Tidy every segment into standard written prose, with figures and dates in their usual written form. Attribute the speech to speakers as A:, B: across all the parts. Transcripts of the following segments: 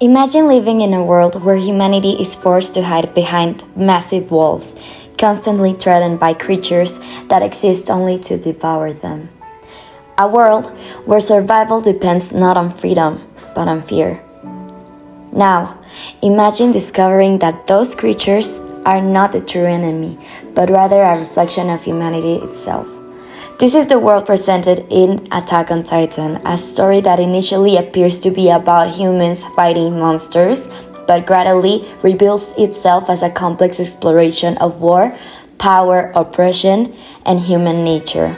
A: Imagine living in a world where humanity is forced to hide behind massive walls, constantly threatened by creatures that exist only to devour them. A world where survival depends not on freedom, but on fear. Now, imagine discovering that those creatures are not the true enemy, but rather a reflection of humanity itself. This is the world presented in Attack on Titan, a story that initially appears to be about humans fighting monsters, but gradually reveals itself as a complex exploration of war, power, oppression, and human nature.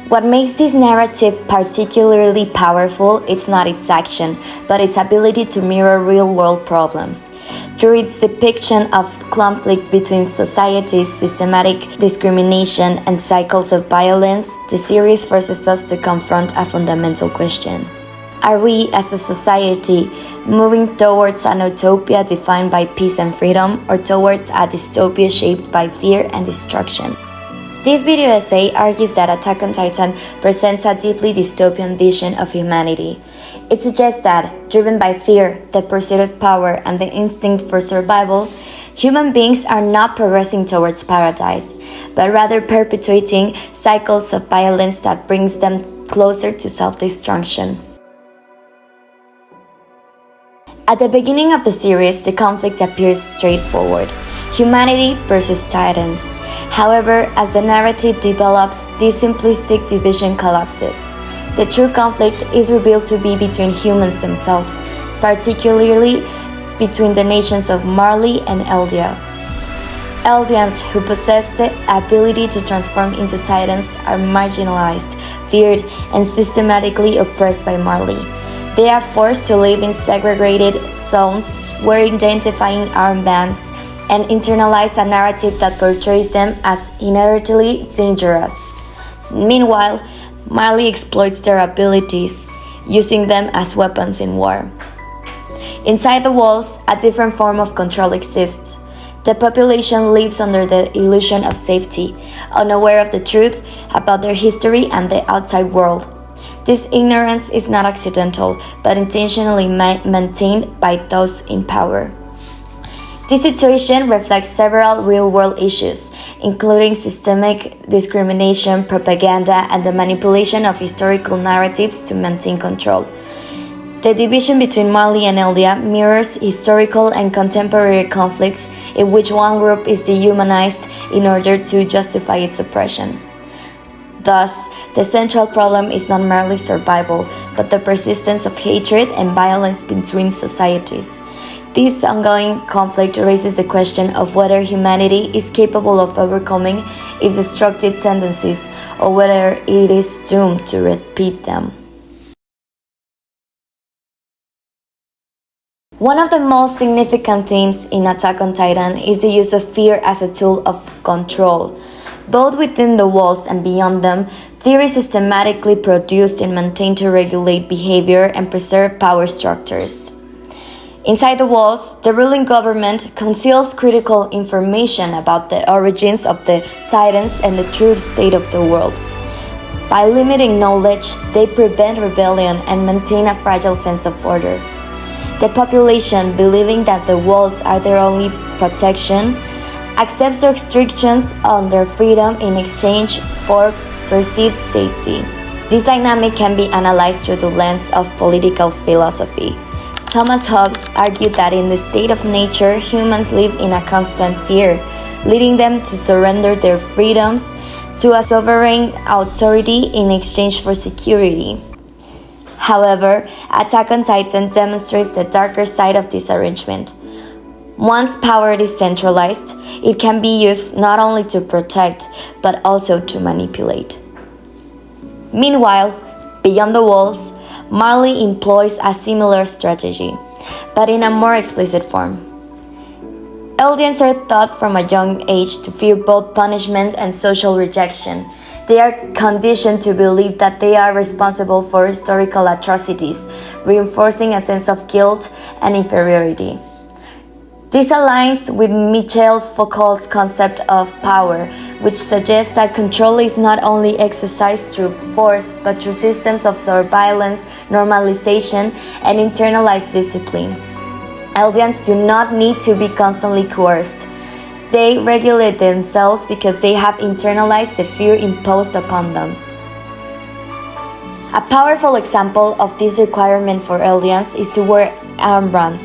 A: What makes this narrative particularly powerful is not its action, but its ability to mirror real-world problems. Through its depiction of conflict between societies, systematic discrimination, and cycles of violence, the series forces us to confront a fundamental question. Are we, as a society, moving towards an utopia defined by peace and freedom, or towards a dystopia shaped by fear and destruction? This video essay argues that Attack on Titan presents a deeply dystopian vision of humanity. It suggests that, driven by fear, the pursuit of power, and the instinct for survival, human beings are not progressing towards paradise, but rather perpetuating cycles of violence that brings them closer to self-destruction. At the beginning of the series, the conflict appears straightforward: humanity versus Titans. However, as the narrative develops, this simplistic division collapses. The true conflict is revealed to be between humans themselves, particularly between the nations of Marley and Eldia. Eldians, who possess the ability to transform into Titans, are marginalized, feared, and systematically oppressed by Marley. They are forced to live in segregated zones, wearing identifying armbands, and internalize a narrative that portrays them as inherently dangerous. Meanwhile, Marley exploits their abilities, using them as weapons in war. Inside the walls, a different form of control exists. The population lives under the illusion of safety, unaware of the truth about their history and the outside world. This ignorance is not accidental, but intentionally maintained by those in power. This situation reflects several real-world issues, including systemic discrimination, propaganda, and the manipulation of historical narratives to maintain control. The division between Marley and Eldia mirrors historical and contemporary conflicts in which one group is dehumanized in order to justify its oppression. Thus, the central problem is not merely survival, but the persistence of hatred and violence between societies. This ongoing conflict raises the question of whether humanity is capable of overcoming its destructive tendencies, or whether it is doomed to repeat them. One of the most significant themes in Attack on Titan is the use of fear as a tool of control. Both within the walls and beyond them, fear is systematically produced and maintained to regulate behavior and preserve power structures. Inside the walls, the ruling government conceals critical information about the origins of the Titans and the true state of the world. By limiting knowledge, they prevent rebellion and maintain a fragile sense of order. The population, believing that the walls are their only protection, accepts restrictions on their freedom in exchange for perceived safety. This dynamic can be analyzed through the lens of political philosophy. Thomas Hobbes argued that in the state of nature, humans live in a constant fear, leading them to surrender their freedoms to a sovereign authority in exchange for security. However, Attack on Titan demonstrates the darker side of this arrangement. Once power is centralized, it can be used not only to protect, but also to manipulate. Meanwhile, beyond the walls, Marley employs a similar strategy, but in a more explicit form. Eldians are taught from a young age to fear both punishment and social rejection. They are conditioned to believe that they are responsible for historical atrocities, reinforcing a sense of guilt and inferiority. This aligns with Michel Foucault's concept of power, which suggests that control is not only exercised through force, but through systems of surveillance, normalization, and internalized discipline. Eldians do not need to be constantly coerced. They regulate themselves because they have internalized the fear imposed upon them. A powerful example of this requirement for Eldians is to wear armbands,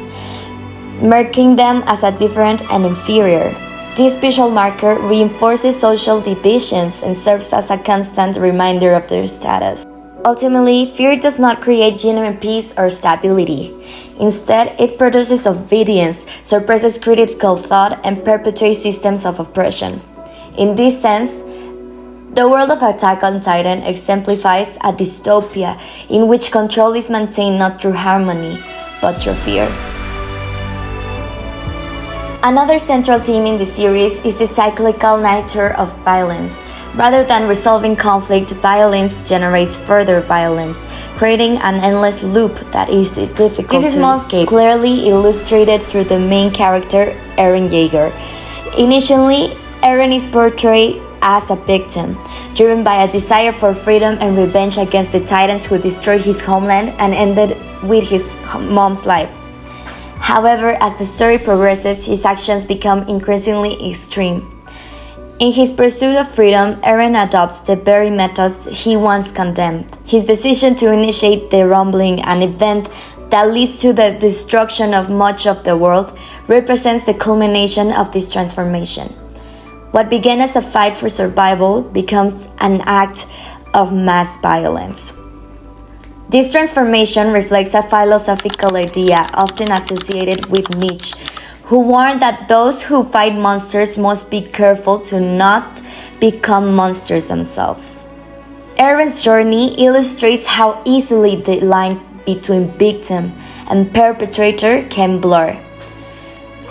A: marking them as a different and inferior. This visual marker reinforces social divisions and serves as a constant reminder of their status. Ultimately, fear does not create genuine peace or stability. Instead, it produces obedience, suppresses critical thought, and perpetuates systems of oppression. In this sense, the world of Attack on Titan exemplifies a dystopia in which control is maintained not through harmony, but through fear. Another central theme in the series is the cyclical nature of violence. Rather than resolving conflict, violence generates further violence, creating an endless loop that is difficult to escape. Clearly illustrated through the main character, Eren Yeager. Initially, Eren is portrayed as a victim, driven by a desire for freedom and revenge against the Titans who destroyed his homeland and ended with his mom's life. However, as the story progresses, his actions become increasingly extreme. In his pursuit of freedom, Eren adopts the very methods he once condemned. His decision to initiate the Rumbling, an event that leads to the destruction of much of the world, represents the culmination of this transformation. What began as a fight for survival becomes an act of mass violence. This transformation reflects a philosophical idea often associated with Nietzsche, who warned that those who fight monsters must be careful to not become monsters themselves. Eren's journey illustrates how easily the line between victim and perpetrator can blur.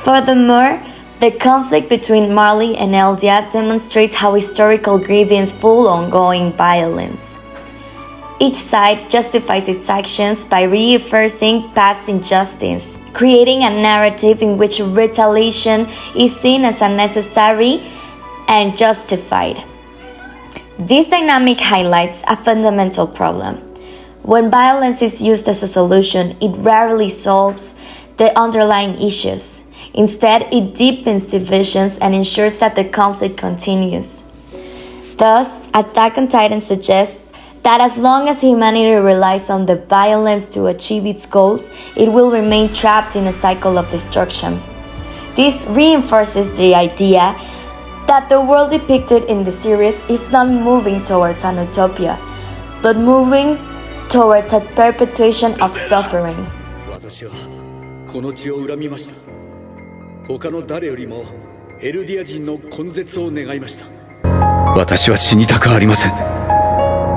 A: Furthermore, the conflict between Marley and Eldia demonstrates how historical grievance fuels ongoing violence. Each side justifies its actions by reversing past injustice, creating a narrative in which retaliation is seen as unnecessary and justified. This dynamic highlights a fundamental problem. When violence is used as a solution, it rarely solves the underlying issues. Instead, it deepens divisions and ensures that the conflict continues. Thus, Attack on Titan suggests that as long as humanity relies on the violence to achieve its goals, it will remain trapped in a cycle of destruction. This reinforces the idea that the world depicted in the series is not moving towards an utopia, but moving towards a perpetuation of suffering.
B: 私はこの地を恨みました。他の誰よりもエルディア人の根絶を願いました。私は死にたくありません。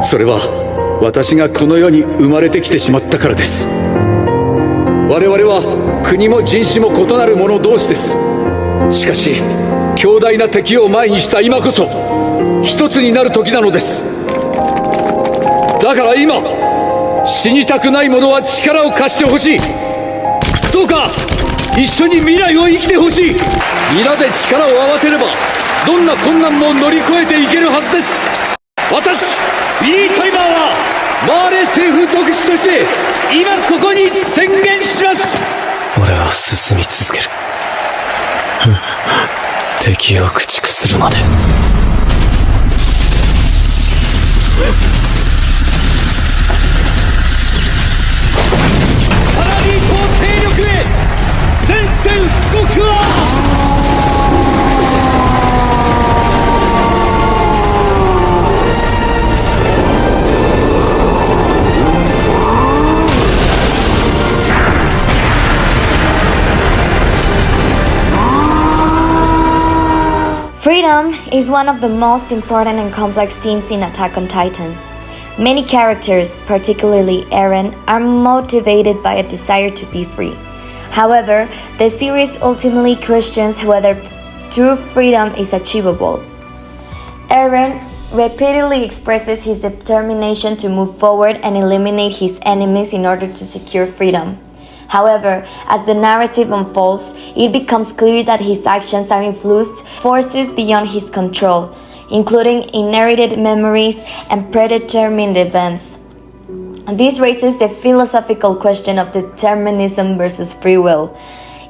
B: それは私がこの世に生まれてきてしまったからです。我々は国も人種も異なる者同士です。しかし強大な敵を前にした今こそ一つになる時なのです。だから今死にたくない者は力を貸してほしい。どうか一緒に未来を生きてほしい。皆で力を合わせればどんな困難も乗り越えていけるはずです。私ビリー・タイマーはマーレ政府特使として今ここに宣言します。
C: 俺は進み続ける。敵を駆逐するまで。
B: パラディ島勢力へ宣戦布告は。
A: Freedom is one of the most important and complex themes in Attack on Titan. Many characters, particularly Eren, are motivated by a desire to be free. However, the series ultimately questions whether true freedom is achievable. Eren repeatedly expresses his determination to move forward and eliminate his enemies in order to secure freedom. However, as the narrative unfolds, it becomes clear that his actions are influenced by forces beyond his control, including inherited memories and predetermined events. This raises the philosophical question of determinism versus free will.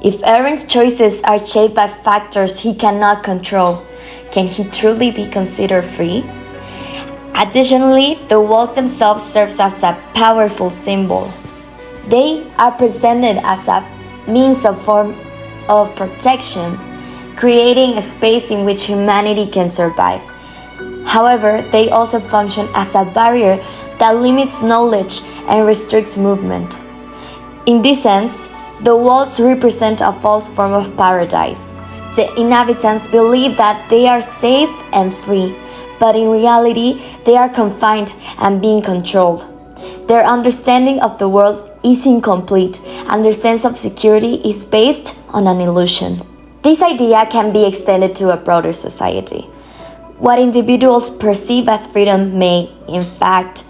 A: If Eren's choices are shaped by factors he cannot control, can he truly be considered free? Additionally, the walls themselves serve as a powerful symbol. They are presented as a means of form of protection, creating a space in which humanity can survive. However, they also function as a barrier that limits knowledge and restricts movement. In this sense, the walls represent a false form of paradise. The inhabitants believe that they are safe and free, but in reality, they are confined and being controlled. Their understanding of the world is incomplete, and their sense of security is based on an illusion. This idea can be extended to a broader society. What individuals perceive as freedom may, in fact,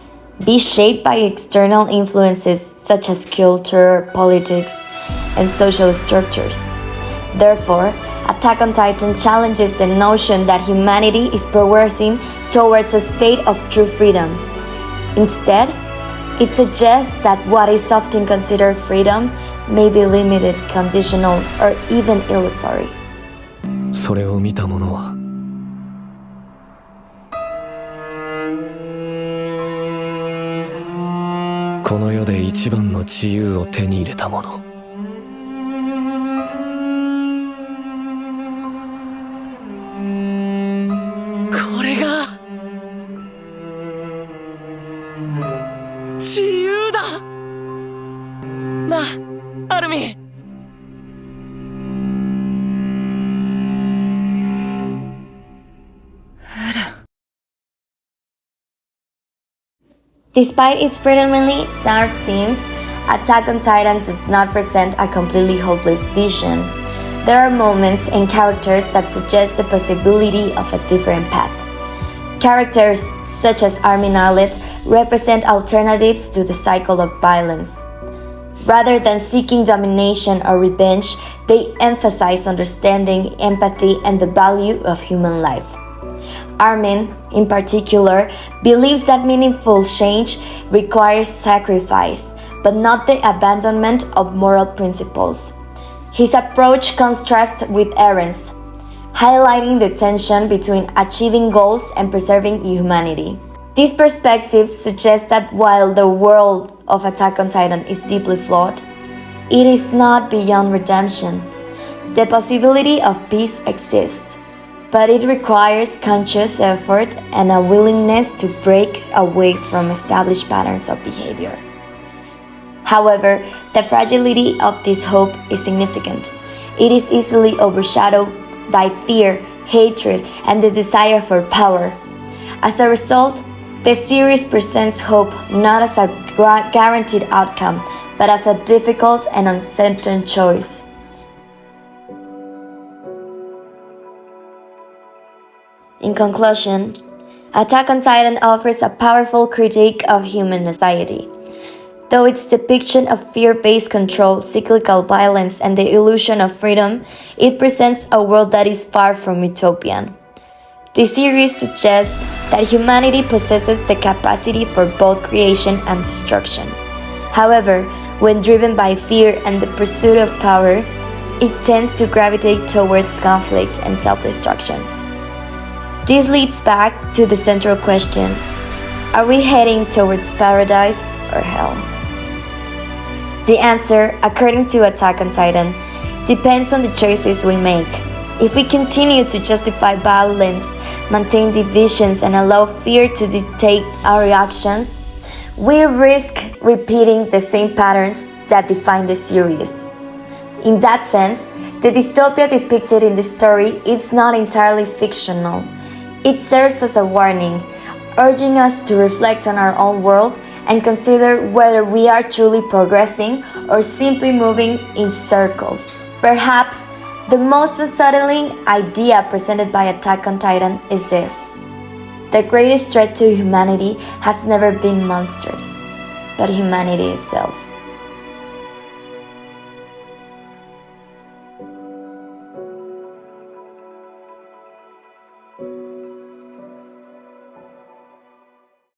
A: be shaped by external influences such as culture, politics, and social structures. Therefore, Attack on Titan challenges the notion that humanity is progressing towards a state of true freedom. Instead, it suggests that what is often considered freedom may be limited, conditional, or even illusory.
C: それを見た者はこの世で一番の自由を手に入れた者。これが自由だな、アルミン。
A: Despite its predominantly dark themes, Attack on Titan does not present a completely hopeless vision. There are moments and characters that suggest the possibility of a different path. Characters such as Armin Arlet represent alternatives to the cycle of violence. Rather than seeking domination or revenge, they emphasize understanding, empathy, and the value of human life. Armin, in particular, believes that meaningful change requires sacrifice, but not the abandonment of moral principles. His approach contrasts with Eren's, highlighting the tension between achieving goals and preserving humanity. These perspectives suggest that while the world of Attack on Titan is deeply flawed, it is not beyond redemption. The possibility of peace exists, but it requires conscious effort and a willingness to break away from established patterns of behavior. However, the fragility of this hope is significant. It is easily overshadowed by fear, hatred, and the desire for power. As a result, the series presents hope not as a guaranteed outcome, but as a difficult and uncertain choice. In conclusion, Attack on Titan offers a powerful critique of human society. Though its depiction of fear-based control, cyclical violence, and the illusion of freedom, it presents a world that is far from utopian. The series suggests that humanity possesses the capacity for both creation and destruction. However, when driven by fear and the pursuit of power, it tends to gravitate towards conflict and self-destruction. This leads back to the central question: are we heading towards paradise or hell? The answer, according to Attack on Titan, depends on the choices we make. If we continue to justify violence, maintain divisions, and allow fear to dictate our reactions, we risk repeating the same patterns that define the series. In that sense, the dystopia depicted in the story is not entirely fictional. It serves as a warning, urging us to reflect on our own world and consider whether we are truly progressing or simply moving in circles. Perhaps the most unsettling idea presented by Attack on Titan is this: the greatest threat to humanity has never been monsters, but humanity itself.